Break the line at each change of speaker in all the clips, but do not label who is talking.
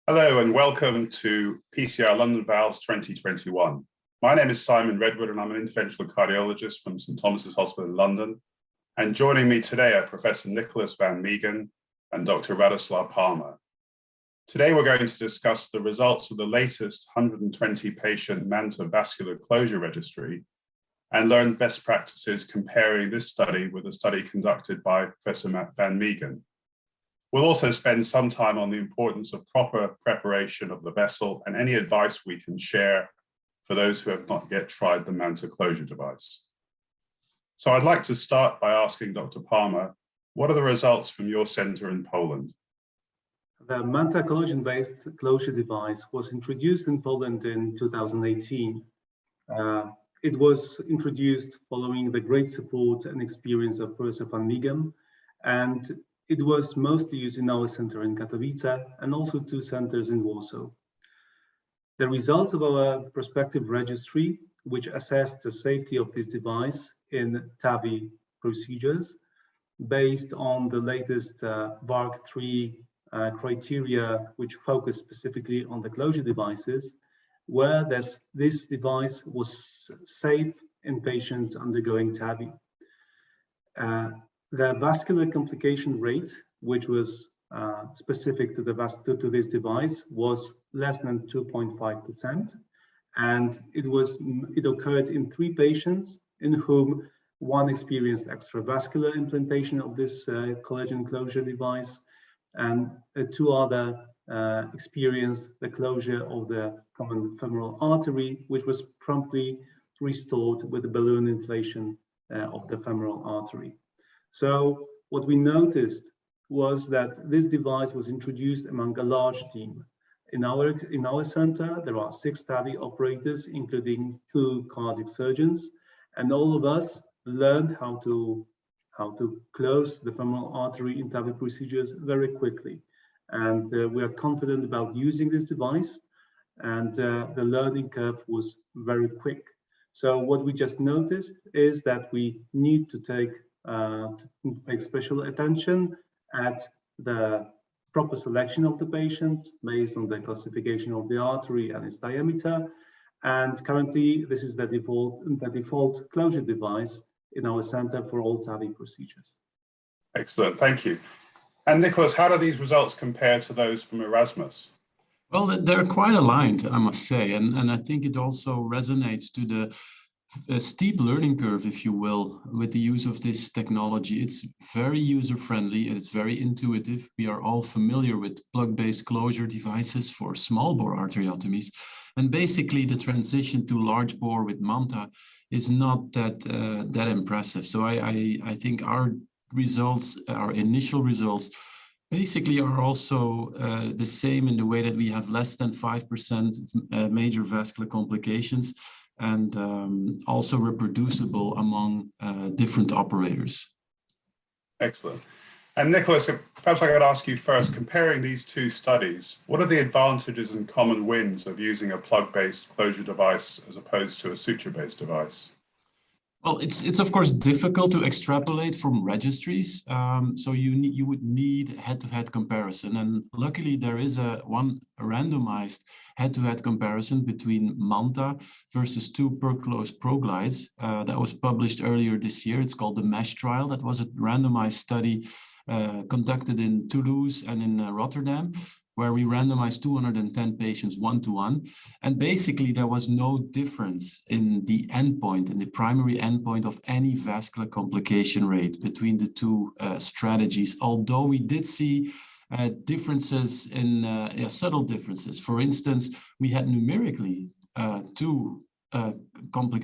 Hello and welcome to PCR London Valves 2021. My name is Simon Redwood and I'm an interventional cardiologist from St Thomas's Hospital in London. And joining me today are Professor Nicolas van Mieghem and Dr. Radoslaw Parma. Today we're going to discuss the results of the latest 120 patient MANTA vascular closure registry and learn best practices comparing this study with a study conducted by Professor van Mieghem. We'll also spend some time on the importance of proper preparation of the vessel and any advice we can share for those who have not yet tried the MANTA closure device. So I'd like to start by asking Dr. Parma, what are the results from your center in Poland?
The MANTA collagen-based closure device was introduced in Poland in 2018. It was introduced following the great support and experience of Professor van Mieghem, and it was mostly used in our center in Katowice and also 2 centers in Warsaw. The results of our prospective registry, which assessed the safety of this device in TAVI procedures, based on the latest VARC-3 criteria, which focus specifically on the closure devices, where this device was safe in patients undergoing TAVI. The vascular complication rate, which was specific to this device, was less than 2.5%, and it occurred in 3 patients in whom 1 experienced extravascular implantation of this collagen closure device, and 2 other experienced the closure of the common femoral artery, which was promptly restored with the balloon inflation of the femoral artery. So what we noticed was that this device was introduced among a large team. In our center, there are 6 TAVI operators, including 2 cardiac surgeons, and all of us learned how to close the femoral artery in TAVI procedures very quickly. And we are confident about using this device, and the learning curve was very quick. So what we just noticed is that we need to take special attention at the proper selection of the patients based on the classification of the artery and its diameter. And currently, this is the default closure device in our center for all TAVI procedures.
Excellent, thank you. And Nicolas, how do these results compare to those from Erasmus?
Well, they're quite aligned, I must say, and I think it also resonates to the a steep learning curve, if you will, with the use of this technology. It's very user-friendly and it's very intuitive. We are all familiar with plug-based closure devices for small bore arteriotomies. And basically the transition to large bore with MANTA is not that impressive. So I think our results, our initial results, basically are also the same in the way that we have less than 5% major vascular complications, and also reproducible among different operators.
Excellent. And Nicolas, perhaps I could ask you first, comparing these 2 studies, what are the advantages and common wins of using a plug-based closure device as opposed to a suture-based device?
Well, it's of course difficult to extrapolate from registries, so you would need head-to-head comparison, and luckily there is one randomized head-to-head comparison between MANTA versus 2 Perclose ProGlides that was published earlier this year. It's called the MESH trial. That was a randomized study conducted in Toulouse and in Rotterdam, where we randomized 210 patients 1-to-1. And basically there was no difference in the endpoint, in the primary endpoint of any vascular complication rate between the 2 strategies, although we did see differences in subtle differences. For instance, we had numerically 2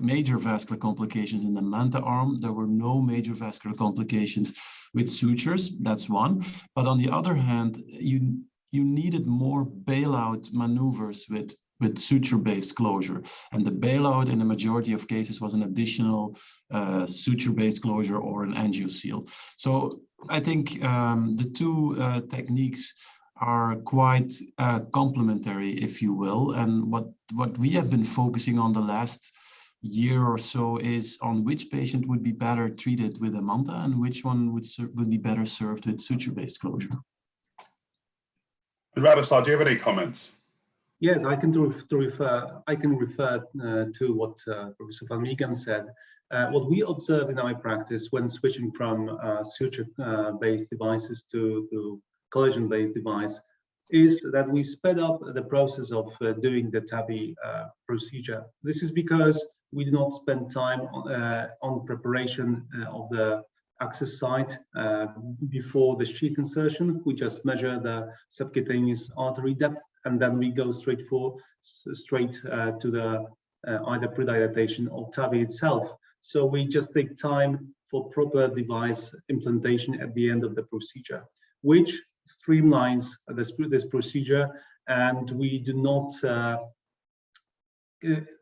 major vascular complications in the MANTA arm. There were no major vascular complications with sutures, that's one. But on the other hand, you needed more bailout maneuvers with suture-based closure. And the bailout in the majority of cases was an additional suture-based closure or an angioseal. So I think the 2 techniques are quite complementary, if you will. And what we have been focusing on the last year or so is on which patient would be better treated with a MANTA and which one would be better served with suture-based closure.
And Radoslaw, do you have any comments?
Yes, I can refer to what Professor van Mieghem said. What we observe in our practice when switching from suture-based devices to collagen-based device is that we sped up the process of doing the TAVI procedure. This is because we do not spend time on preparation of the access site before the sheath insertion. We just measure the subcutaneous artery depth, and then we go straight to the either predilatation or TAVI itself. So we just take time for proper device implantation at the end of the procedure, which streamlines this procedure, and we do not.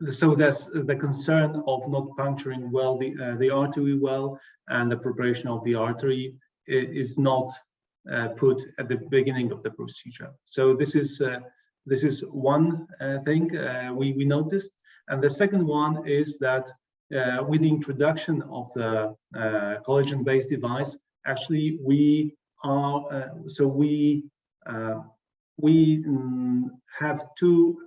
So there's the concern of not puncturing well the artery well, and the preparation of the artery is not put at the beginning of the procedure. So this is one thing we noticed, and the second one is that with the introduction of the collagen-based device, actually we have two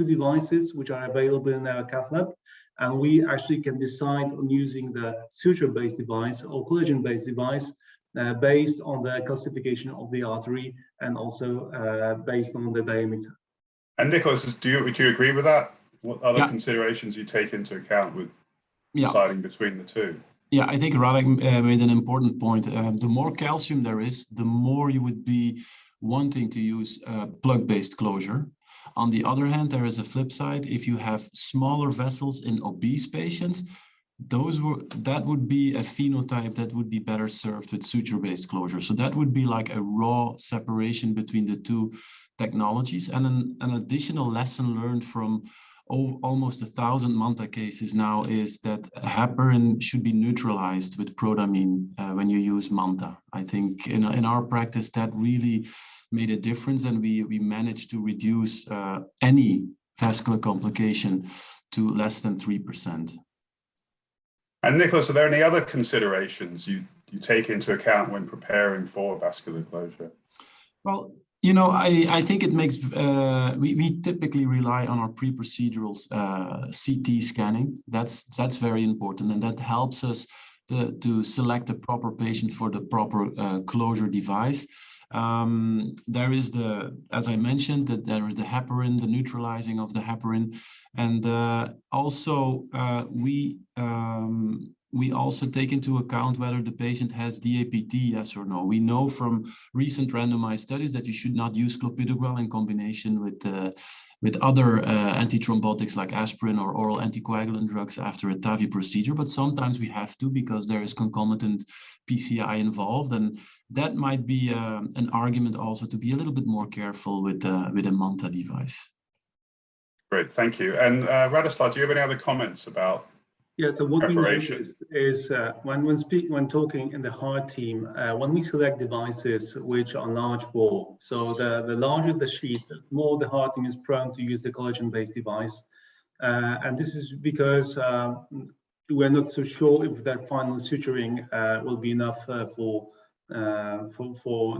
devices which are available in our cath lab, and we actually can decide on using the suture-based device or collagen-based device based on the calcification of the artery and also based on the diameter. And
Nicolas, do you agree with that? What other considerations you take into account with deciding between the two?
Yeah, I think Radek made an important point. The more calcium there is, the more you would be wanting to use plug-based closure. On the other hand, there is a flip side. If you have smaller vessels in obese patients, that would be a phenotype that would be better served with suture-based closure. So that would be like a raw separation between the two technologies. And an additional lesson learned from almost 1,000 MANTA cases now is that heparin should be neutralized with protamine when you use MANTA. I think in our practice that really made a difference, and we managed to reduce any vascular complication to less than 3%.
And Nicolas, are there any other considerations you take into account when preparing for vascular closure?
Well, you know, I think it makes, we typically rely on our pre-procedural CT scanning. That's very important, and that helps us to select the proper patient for the proper closure device. There is as I mentioned, that there is the heparin, the neutralizing of the heparin, and also we also take into account whether the patient has DAPT, yes or no. We know from recent randomized studies that you should not use clopidogrel in combination with other antithrombotics like aspirin or oral anticoagulant drugs after a TAVI procedure, but sometimes we have to because there is concomitant PCI involved, and that might be an argument also to be a little bit more careful with a MANTA device.
Great, thank you. And Radoslaw, do you have any other comments about?
Yeah, so what we noticed is when talking in the heart team, when we select devices which are large bore, so the larger the sheath, the more the heart team is prone to use the collagen-based device. And this is because we're not so sure if that final suturing will be enough for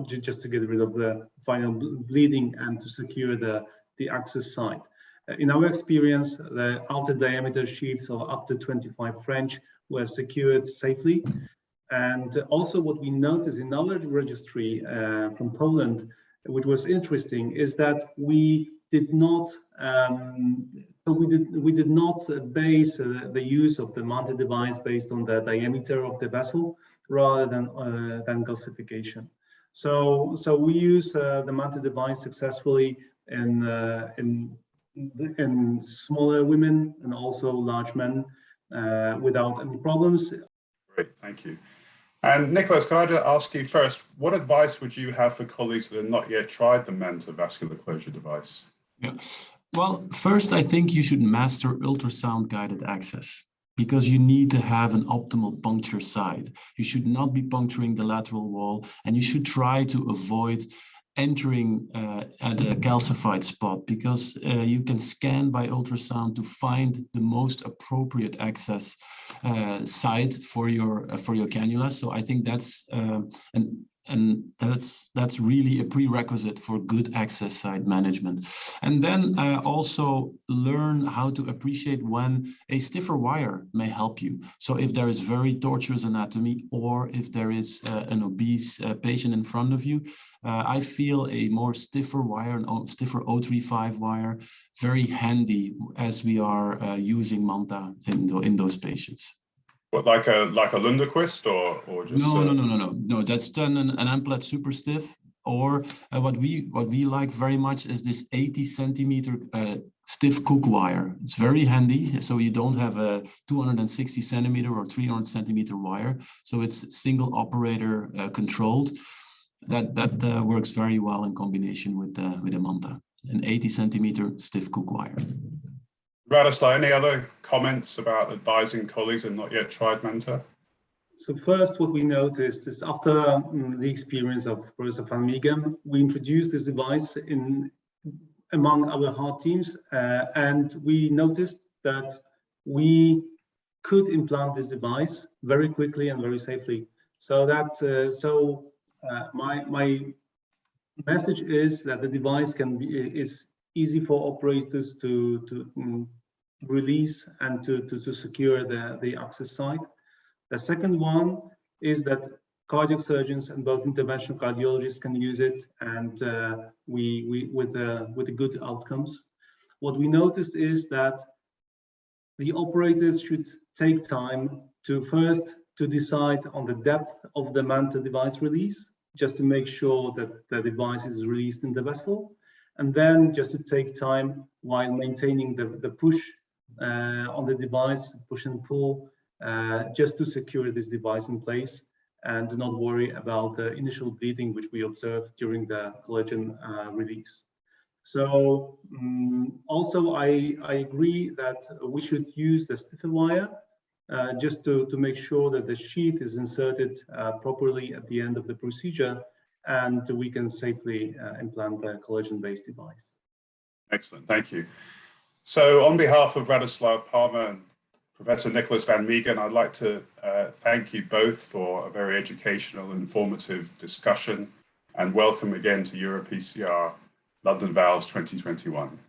just to get rid of the final bleeding and to secure the access site. In our experience, the outer diameter sheets of up to 25 French were secured safely. And also what we noticed in our registry from Poland, which was interesting, is that we did not base the use of the MANTA device based on the diameter of the vessel rather than calcification. So we use the MANTA device successfully in smaller women and also large men without any problems.
Great, thank you. And Nicolas, can I just ask you first, what advice would you have for colleagues that have not yet tried the MANTA vascular closure device?
Yeah. Well, first, I think you should master ultrasound guided access, because you need to have an optimal puncture site. You should not be puncturing the lateral wall, and you should try to avoid entering at a calcified spot, because you can scan by ultrasound to find the most appropriate access site for your cannula. So I think that's and that's really a prerequisite for good access site management. And then also learn how to appreciate when a stiffer wire may help you. So if there is very tortuous anatomy, or if there is an obese patient in front of you, I feel a more stiffer wire, an stiffer 035 wire, very handy as we are using MANTA in those patients.
What, like a Lunderquist or just
no, that's done an amplet super stiff, or what we like very much is this 80 centimeter stiff Cook wire. It's very handy, so you don't have a 260 centimeter or 300 centimeter wire, so it's single operator controlled. That works very well in combination with the MANTA, an 80 centimeter stiff Cook wire.
Radoslaw, any other comments about advising colleagues who have not yet tried MANTA?
So first, what we noticed is after the experience of Professor van Mieghem, we introduced this device among our heart teams, and we noticed that we could implant this device very quickly and very safely. So my message is that the device is easy for operators to release and to secure the access site. The second one is that cardiac surgeons and both interventional cardiologists can use it, and with the good outcomes. What we noticed is that the operators should take time to first decide on the depth of the MANTA device release, just to make sure that the device is released in the vessel, and then just to take time while maintaining the push on the device, push and pull, just to secure this device in place, and do not worry about the initial bleeding which we observed during the collagen release. So also I agree that we should use the stiffer wire just to make sure that the sheath is inserted properly at the end of the procedure, and we can safely implant the collagen-based device. Excellent,
thank you. So on behalf of Radoslaw, Parma, and Professor Nicolas van Mieghem, I'd like to thank you both for a very educational and informative discussion, and welcome again to EuroPCR London Valves 2021.